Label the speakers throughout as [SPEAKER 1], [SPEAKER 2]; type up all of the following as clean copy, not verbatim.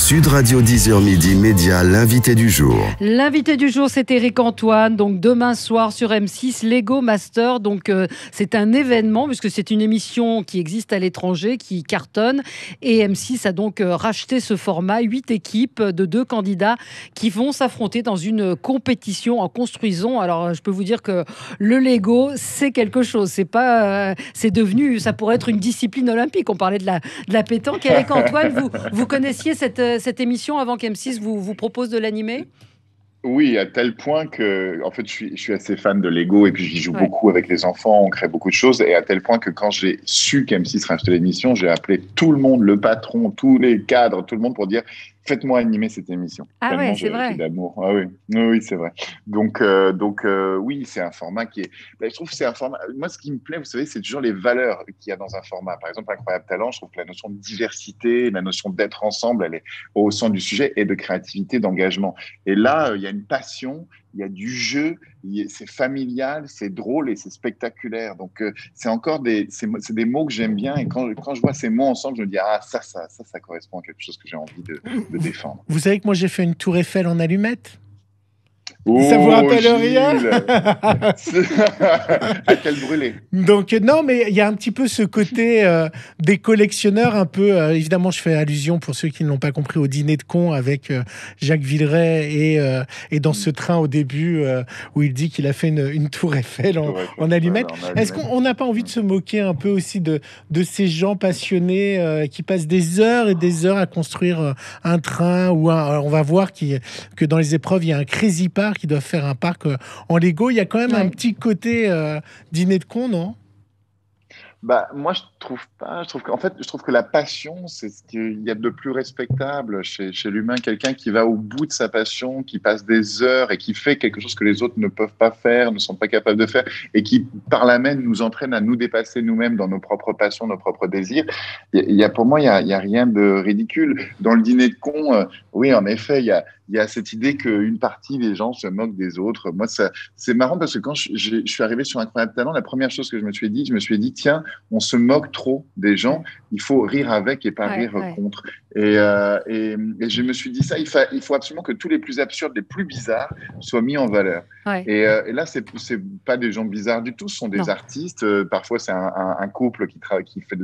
[SPEAKER 1] Sud Radio 10h midi Média, l'invité du jour.
[SPEAKER 2] L'invité du jour, c'est Éric Antoine. Donc demain soir sur M6, Lego Master. Donc c'est un événement puisque c'est une émission qui existe à l'étranger, qui cartonne. Et M6 a donc racheté ce format, 8 équipes de 2 candidats qui vont s'affronter dans une compétition en construisant. Alors je peux vous dire que le Lego, c'est quelque chose. C'est pas, c'est devenu, ça pourrait être une discipline olympique. On parlait de la pétanque. Éric Antoine, vous connaissiez cette émission avant qu'M6 vous propose de l'animer?
[SPEAKER 3] Oui, à tel point que, en fait, je suis assez fan de Lego et puis j'y joue beaucoup avec les enfants, on crée beaucoup de choses. Et à tel point que quand j'ai su qu'M6 rachetait l'émission, j'ai appelé tout le monde, le patron, tous les cadres, tout le monde pour dire faites-moi animer cette émission.
[SPEAKER 2] Ah
[SPEAKER 3] tellement
[SPEAKER 2] ouais, c'est vrai.
[SPEAKER 3] j'ai d'amour. Ah oui, oui, c'est vrai. Donc, oui, c'est un format qui est. Ben, je trouve que c'est un format. Moi, ce qui me plaît, vous savez, c'est toujours les valeurs qu'il y a dans un format. Par exemple, Incroyable Talent, je trouve que la notion de diversité, la notion d'être ensemble, elle est au centre du sujet et de créativité, d'engagement. Et là, il y a une passion, il y a du jeu, c'est familial, c'est drôle et c'est spectaculaire. Donc, c'est encore c'est des mots que j'aime bien. Et quand je vois ces mots ensemble, je me dis, ah, ça correspond à quelque chose que j'ai envie de défendre.
[SPEAKER 4] Vous savez que moi, j'ai fait une tour Eiffel en allumettes.
[SPEAKER 3] Oh,
[SPEAKER 4] ça vous rappelle
[SPEAKER 3] Gilles.
[SPEAKER 4] rien?
[SPEAKER 3] À quel brûlé.
[SPEAKER 4] Donc, non, mais il y a un petit peu ce côté des collectionneurs, un peu. Évidemment, je fais allusion, pour ceux qui ne l'ont pas compris, au dîner de cons avec Jacques Villeray et dans ce train au début où il dit qu'il a fait une tour Eiffel en allumettes. Est-ce qu'on n'a pas envie de se moquer un peu aussi de ces gens passionnés qui passent des heures et des heures à construire un train ou on va voir que dans les épreuves, il y a un Crazy Park qui doivent faire un parc en Lego. Il y a quand même un petit côté dîner de con, non?
[SPEAKER 3] Bah, moi, je trouve pas. Je trouve que la passion, c'est ce qu'il y a de plus respectable chez l'humain. Quelqu'un qui va au bout de sa passion, qui passe des heures et qui fait quelque chose que les autres ne peuvent pas faire, ne sont pas capables de faire, et qui, par là même, nous entraîne à nous dépasser nous-mêmes dans nos propres passions, nos propres désirs. Pour moi, il y a rien de ridicule. Dans le dîner de con, oui, en effet, il y a cette idée qu'une partie des gens se moquent des autres. Moi, c'est marrant parce que quand je suis arrivé sur Incroyable Talent, la première chose que je me suis dit, tiens, on se moque trop des gens, il faut rire avec et pas rire contre. Et je me suis dit ça, il faut absolument que tous les plus absurdes, les plus bizarres soient mis en valeur. Et là, c'est pas des gens bizarres du tout, ce sont des artistes. Parfois, c'est un couple qui fait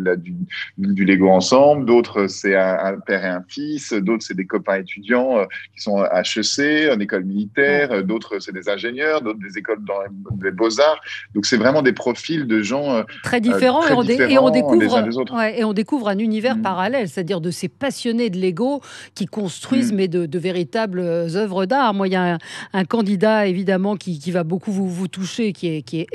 [SPEAKER 3] du Lego ensemble, d'autres, c'est un père et un fils, d'autres, c'est des copains étudiants qui sont à HEC, en école militaire, d'autres, c'est des ingénieurs, d'autres, des écoles dans les beaux-arts. Donc, c'est vraiment des profils de gens
[SPEAKER 2] très différents,
[SPEAKER 3] et on
[SPEAKER 2] découvre un univers parallèle, c'est-à-dire de ces passionnés de Lego qui construisent mais de véritables œuvres d'art. Moi, il y a un candidat évidemment qui va beaucoup vous toucher, qui est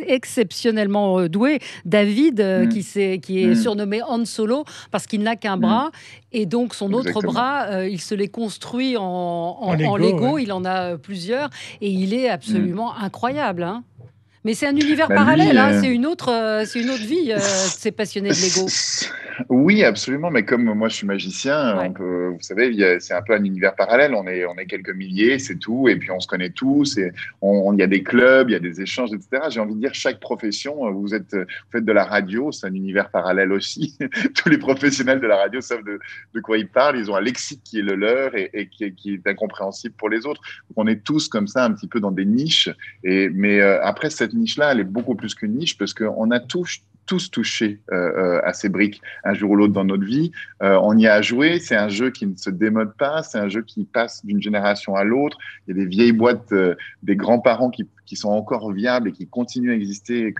[SPEAKER 2] exceptionnellement doué, David, qui est surnommé Han Solo parce qu'il n'a qu'un bras et donc son autre bras, il se les construit en Lego. Il en a plusieurs et il est absolument incroyable, hein. Mais c'est un univers parallèle, c'est une autre vie, ces passionnés de Lego.
[SPEAKER 3] Oui, absolument, mais comme moi je suis magicien, vous savez, c'est un peu un univers parallèle, on est quelques milliers, c'est tout, et puis on se connaît tous, et il y a des clubs, il y a des échanges, etc. J'ai envie de dire, chaque profession, vous faites de la radio, c'est un univers parallèle aussi. Tous les professionnels de la radio savent de quoi ils parlent, ils ont un lexique qui est le leur et qui est incompréhensible pour les autres. Donc, on est tous comme ça, un petit peu dans des niches, mais après, cette niche-là, elle est beaucoup plus qu'une niche, parce qu'on a tous touché à ces briques un jour ou l'autre dans notre vie. On y a joué, c'est un jeu qui ne se démode pas, c'est un jeu qui passe d'une génération à l'autre. Il y a des vieilles boîtes des grands-parents qui sont encore viables et qui continuent à exister.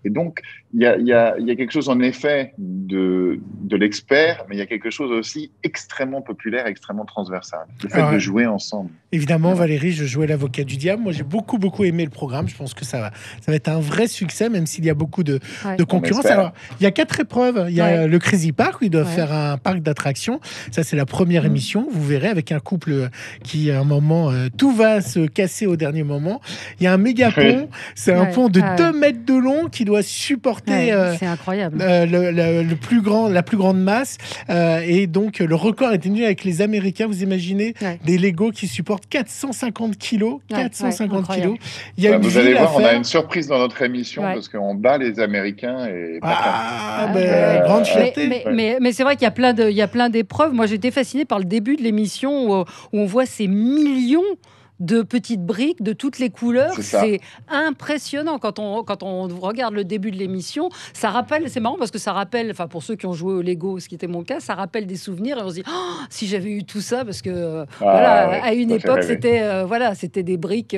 [SPEAKER 3] Et donc, il y a quelque chose en effet de l'expert, mais il y a quelque chose aussi extrêmement populaire, extrêmement transversal. Le fait de jouer ensemble.
[SPEAKER 4] Évidemment, Valérie, je jouais l'avocat du diable. Moi, j'ai beaucoup aimé le programme. Je pense que ça va être un vrai succès, même s'il y a beaucoup de concurrence. Alors, il y a 4 épreuves. Il y a le Crazy Park, où ils doivent faire un parc d'attractions. Ça, c'est la première émission. Vous verrez, avec un couple qui, à un moment, tout va se casser au dernier moment. Il y a un méga pont. C'est un pont de 2
[SPEAKER 2] ouais.
[SPEAKER 4] mètres de long qui doit supporter
[SPEAKER 2] C'est incroyable.
[SPEAKER 4] la plus grande masse. Et donc, le record est tenu avec les Américains. Vous imaginez des Lego qui supportent 450 kilos. 450 kilos. Il y a une
[SPEAKER 3] vous
[SPEAKER 4] ville
[SPEAKER 3] allez voir,
[SPEAKER 4] à faire.
[SPEAKER 3] on a une surprise dans notre émission parce qu'on bat les Américains. Et
[SPEAKER 4] grande fierté.
[SPEAKER 2] Mais c'est vrai qu'il y a plein d'épreuves. Moi, j'étais fascinée par le début de l'émission où on voit ces millions de petites briques de toutes les couleurs. C'est impressionnant quand on regarde le début de l'émission. Ça rappelle, c'est marrant parce que ça rappelle, enfin pour ceux qui ont joué au Lego, ce qui était mon cas, ça rappelle des souvenirs et on se dit si j'avais eu tout ça, parce que à une époque c'était des briques,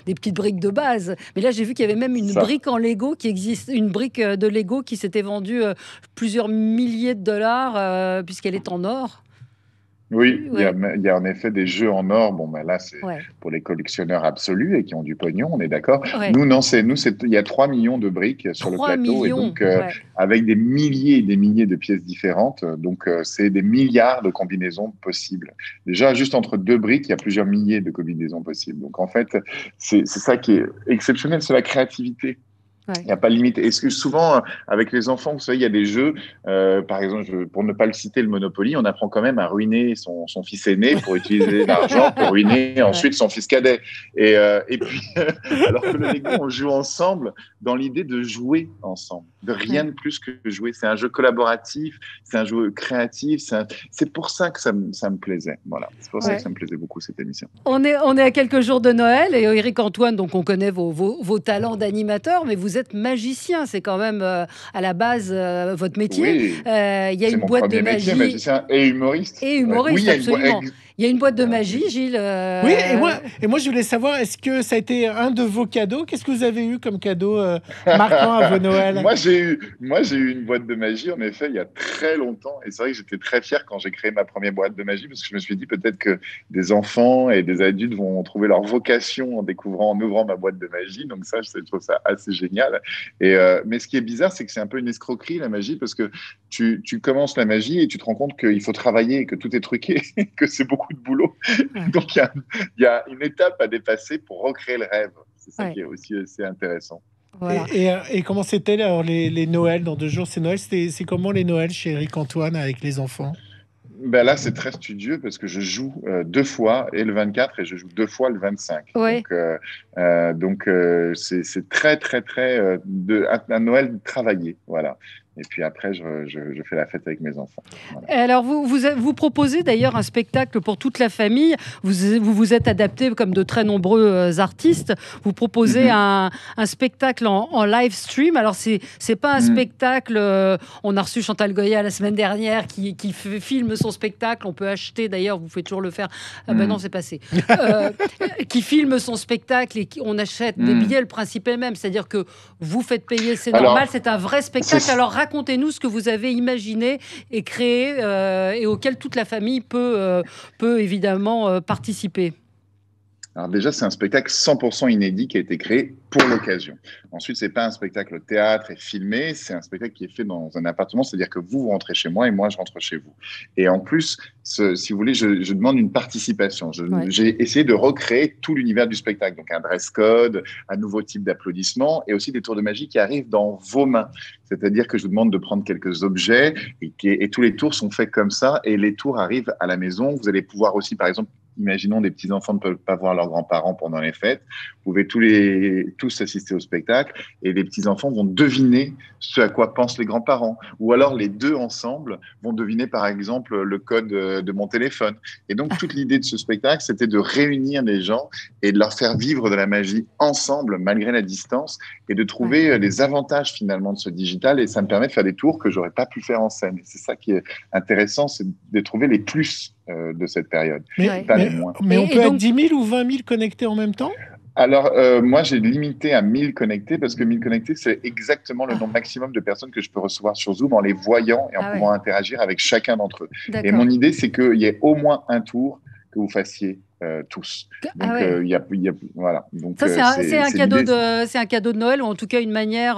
[SPEAKER 2] des petites briques de base. Mais là j'ai vu qu'il y avait même une brique en Lego qui existe, une brique de Lego qui s'était vendue plusieurs milliers de dollars puisqu'elle est en or.
[SPEAKER 3] Oui, il y a en effet des jeux en or. Bon, là, c'est pour les collectionneurs absolus et qui ont du pognon, on est d'accord. Nous, il y a 3 millions de briques sur le plateau. Et donc, avec des milliers et des milliers de pièces différentes. Donc, c'est des milliards de combinaisons possibles. Déjà, juste entre 2 briques, il y a plusieurs milliers de combinaisons possibles. Donc, en fait, c'est ça qui est exceptionnel, c'est la créativité. Il n'y a pas de limite. Et souvent, avec les enfants, vous savez, il y a des jeux, par exemple, pour ne pas le citer, le Monopoly, on apprend quand même à ruiner son fils aîné pour utiliser l'argent pour ruiner ensuite son fils cadet. Et puis, alors que le Lego, on joue ensemble dans l'idée de jouer ensemble, de rien de plus que jouer. C'est un jeu collaboratif, c'est un jeu créatif. C'est pour ça que ça me plaisait. Voilà, c'est pour ça que ça me plaisait beaucoup, cette émission.
[SPEAKER 2] On est à quelques jours de Noël et Éric Antoine, donc on connaît vos talents d'animateur, mais vous êtes magicien, c'est quand même à la base votre métier.
[SPEAKER 3] Oui,
[SPEAKER 2] il y a une boîte de magie.
[SPEAKER 3] Métier, magicien et humoriste.
[SPEAKER 2] Et humoriste, absolument. Il y a une boîte de magie, Gilles.
[SPEAKER 4] Oui, et moi je voulais savoir, est-ce que ça a été un de vos cadeaux? Qu'est-ce que vous avez eu comme cadeau marquant à vos Noëls?
[SPEAKER 3] Moi, j'ai eu une boîte de magie, en effet, il y a très longtemps. Et c'est vrai que j'étais très fier quand j'ai créé ma première boîte de magie, parce que je me suis dit peut-être que des enfants et des adultes vont trouver leur vocation en ouvrant ma boîte de magie. Donc ça, je trouve ça assez génial. Mais ce qui est bizarre, c'est que c'est un peu une escroquerie, la magie, parce que tu commences la magie et tu te rends compte qu'il faut travailler, que tout est truqué, que c'est beaucoup de boulot. Donc, il y a une étape à dépasser pour recréer le rêve. C'est ça qui est aussi assez intéressant.
[SPEAKER 2] Voilà.
[SPEAKER 4] Et comment c'était alors les Noëls? Dans 2 jours, c'est Noël. C'est comment les Noëls chez Éric Antoine avec les enfants?
[SPEAKER 3] Là, c'est très studieux parce que je joue 2 fois et le 24 et je joue 2 fois le 25. Donc, c'est très, très, très un Noël travaillé. Voilà. Et puis après, je fais la fête avec mes enfants. Voilà.
[SPEAKER 2] Alors, vous proposez d'ailleurs un spectacle pour toute la famille. Vous êtes adapté comme de très nombreux artistes. Vous proposez un spectacle en live stream. Alors, c'est pas un spectacle. On a reçu Chantal Goya la semaine dernière qui filme son spectacle. On peut acheter, d'ailleurs, vous pouvez toujours le faire. Non, c'est passé. Qui filme son spectacle et on achète des billets. Le principe est le même. C'est-à-dire que vous faites payer, c'est normal. C'est un vrai spectacle. Alors, racontez-nous ce que vous avez imaginé et créé et auquel toute la famille peut évidemment participer.
[SPEAKER 3] Alors déjà, c'est un spectacle 100% inédit qui a été créé pour l'occasion. Ensuite, c'est pas un spectacle au théâtre et filmé, c'est un spectacle qui est fait dans un appartement, c'est-à-dire que vous rentrez chez moi et moi je rentre chez vous. Et en plus, si vous voulez, je demande une participation. J'ai essayé de recréer tout l'univers du spectacle, donc un dress code, un nouveau type d'applaudissements et aussi des tours de magie qui arrivent dans vos mains. C'est-à-dire que je vous demande de prendre quelques objets et tous les tours sont faits comme ça et les tours arrivent à la maison. Vous allez pouvoir aussi, par exemple, imaginons des petits-enfants ne peuvent pas voir leurs grands-parents pendant les fêtes. Vous pouvez tous assister au spectacle et les petits-enfants vont deviner ce à quoi pensent les grands-parents. Ou alors les deux ensemble vont deviner par exemple le code de mon téléphone. Et donc toute l'idée de ce spectacle, c'était de réunir les gens et de leur faire vivre de la magie ensemble malgré la distance et de trouver les avantages finalement de ce digital. Et ça me permet de faire des tours que j'aurais pas pu faire en scène. Et c'est ça qui est intéressant, c'est de trouver les plus de cette période.
[SPEAKER 4] Mais on peut être 10 000 ou 20 000 connectés en même temps?
[SPEAKER 3] Alors, moi, j'ai limité à 1000 connectés parce que 1000 connectés, c'est exactement le nombre maximum de personnes que je peux recevoir sur Zoom en les voyant et en pouvant interagir avec chacun d'entre eux. Et mon idée, c'est qu'il y ait au moins un tour que vous fassiez tous. Donc, voilà. Donc, ça,
[SPEAKER 2] c'est un cadeau de Noël, ou en tout cas une manière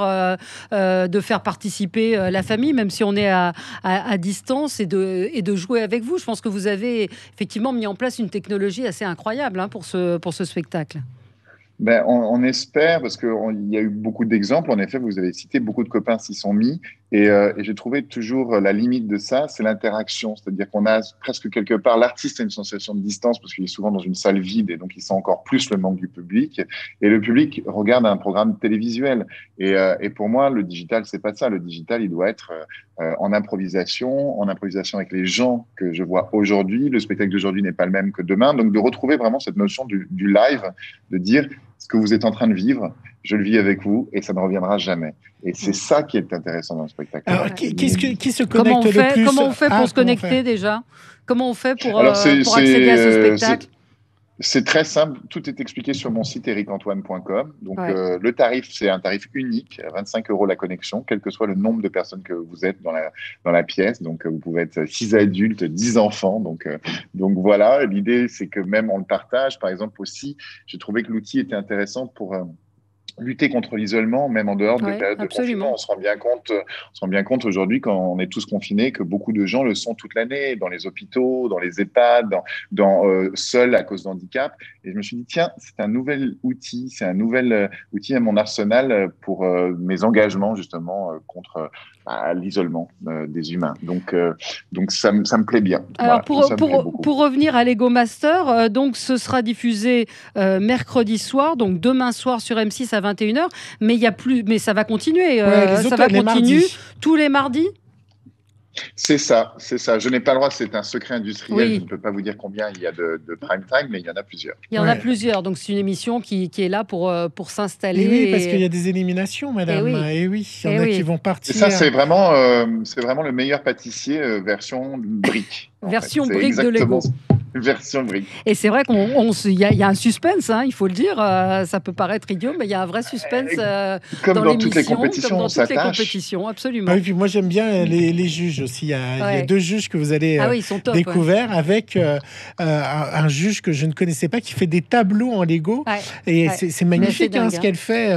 [SPEAKER 2] de faire participer la famille, même si on est à distance, et de jouer avec vous. Je pense que vous avez effectivement mis en place une technologie assez incroyable pour ce spectacle.
[SPEAKER 3] Ben, on espère, parce qu'il y a eu beaucoup d'exemples. En effet, vous avez cité, beaucoup de copains s'y sont mis. Et j'ai trouvé toujours la limite de ça, c'est l'interaction. C'est-à-dire qu'on a presque quelque part, l'artiste a une sensation de distance parce qu'il est souvent dans une salle vide et donc il sent encore plus le manque du public. Et le public regarde un programme télévisuel. Et pour moi, le digital, c'est pas ça. Le digital, il doit être en improvisation avec les gens que je vois aujourd'hui. Le spectacle d'aujourd'hui n'est pas le même que demain. Donc de retrouver vraiment cette notion du live, de dire ce que vous êtes en train de vivre, je le vis avec vous et ça ne reviendra jamais. Et c'est ça qui est intéressant dans le spectacle.
[SPEAKER 4] Alors, qui se connecte le plus?
[SPEAKER 2] Comment on fait pour se connecter déjà? Comment on fait pour accéder à ce spectacle?
[SPEAKER 3] C'est très simple, tout est expliqué sur mon site ericantoine.com. Donc le tarif, c'est un tarif unique, 25 € la connexion, quel que soit le nombre de personnes que vous êtes dans la pièce. Donc vous pouvez être 6 adultes, 10 enfants. Donc voilà, l'idée c'est que même on le partage. Par exemple aussi, j'ai trouvé que l'outil était intéressant pour lutter contre l'isolement, même en dehors des périodes de confinement. On se rend bien compte aujourd'hui, quand on est tous confinés, que beaucoup de gens le sont toute l'année, dans les hôpitaux, dans les EHPAD, seuls à cause d'handicap. Et je me suis dit, tiens, c'est un nouvel outil, outil à mon arsenal pour mes engagements, justement, contre l'isolement des humains. Donc ça me plaît bien.
[SPEAKER 2] Alors, voilà, pour revenir à Lego Master, donc ce sera diffusé mercredi soir, donc demain soir sur M6 à 21h, mais ça va continuer. Ça va continuer tous les mardis.
[SPEAKER 3] C'est ça. Je n'ai pas le droit, c'est un secret industriel. Oui. Je ne peux pas vous dire combien il y a de prime time, mais il y en a plusieurs.
[SPEAKER 2] Il y en a plusieurs, donc c'est une émission qui est là pour s'installer.
[SPEAKER 4] Et oui, parce qu'il y a des éliminations, madame. Et oui, il y en a qui vont partir.
[SPEAKER 3] Et ça, c'est vraiment le meilleur pâtissier version brique.
[SPEAKER 2] Version brique de Lego.
[SPEAKER 3] Version brique.
[SPEAKER 2] Et c'est vrai qu'il y a un suspense, hein, il faut le dire. Ça peut paraître idiot, mais il y a un vrai suspense
[SPEAKER 3] comme
[SPEAKER 2] dans
[SPEAKER 3] toutes les compétitions.
[SPEAKER 2] Comme dans toutes les compétitions, absolument.
[SPEAKER 4] Ah oui, puis moi, j'aime bien les juges aussi. Il y a 2 juges que vous allez découvrir avec un juge que je ne connaissais pas qui fait des tableaux en Lego. Et c'est magnifique ce qu'elle fait.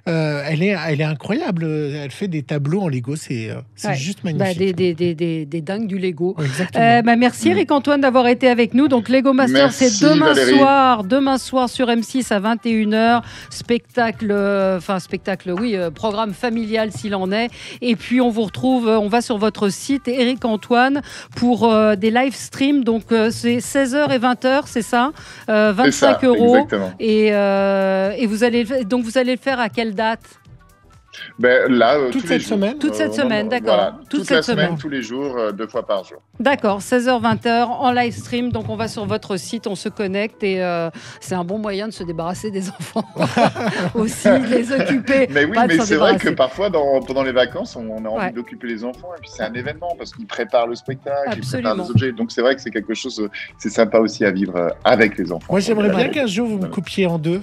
[SPEAKER 4] Elle est incroyable. Elle fait des tableaux en Lego. C'est juste magnifique.
[SPEAKER 2] Des dingues du Lego.
[SPEAKER 4] Exactement.
[SPEAKER 2] Merci Eric-Antoine d'avoir été avec nous. Donc Lego Master, c'est demain soir sur M6 à 21h. Programme familial s'il en est. Et puis on vous retrouve, on va sur votre site Eric-Antoine pour des live streams. Donc c'est 16h et 20h, c'est ça, 25 €.
[SPEAKER 3] Exactement.
[SPEAKER 2] Et vous allez le faire à quelle date?
[SPEAKER 4] Toute cette semaine.
[SPEAKER 2] Toute cette semaine, d'accord.
[SPEAKER 3] Voilà, toute la semaine, tous les jours, 2 fois par jour.
[SPEAKER 2] D'accord, 16h, 20h en live stream. Donc on va sur votre site, on se connecte et c'est un bon moyen de se débarrasser des enfants aussi, de les occuper.
[SPEAKER 3] Mais oui, mais c'est vrai que parfois, pendant les vacances, on a envie d'occuper les enfants et puis c'est un événement parce qu'ils préparent le spectacle, ils préparent les objets. Donc c'est vrai que c'est quelque chose, c'est sympa aussi à vivre avec les enfants.
[SPEAKER 4] Moi, j'aimerais bien qu'un jour vous me coupiez en 2.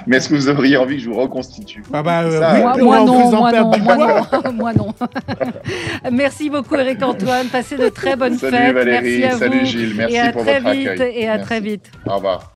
[SPEAKER 3] Mais est-ce que vous auriez envie que je vous reconstitue?
[SPEAKER 2] Moi non. Merci beaucoup Eric-Antoine. Passez de très bonnes fêtes.
[SPEAKER 3] Salut Valérie,
[SPEAKER 2] merci à
[SPEAKER 3] salut
[SPEAKER 2] vous.
[SPEAKER 3] Gilles, merci pour votre accueil.
[SPEAKER 2] Et à très vite.
[SPEAKER 3] Au revoir.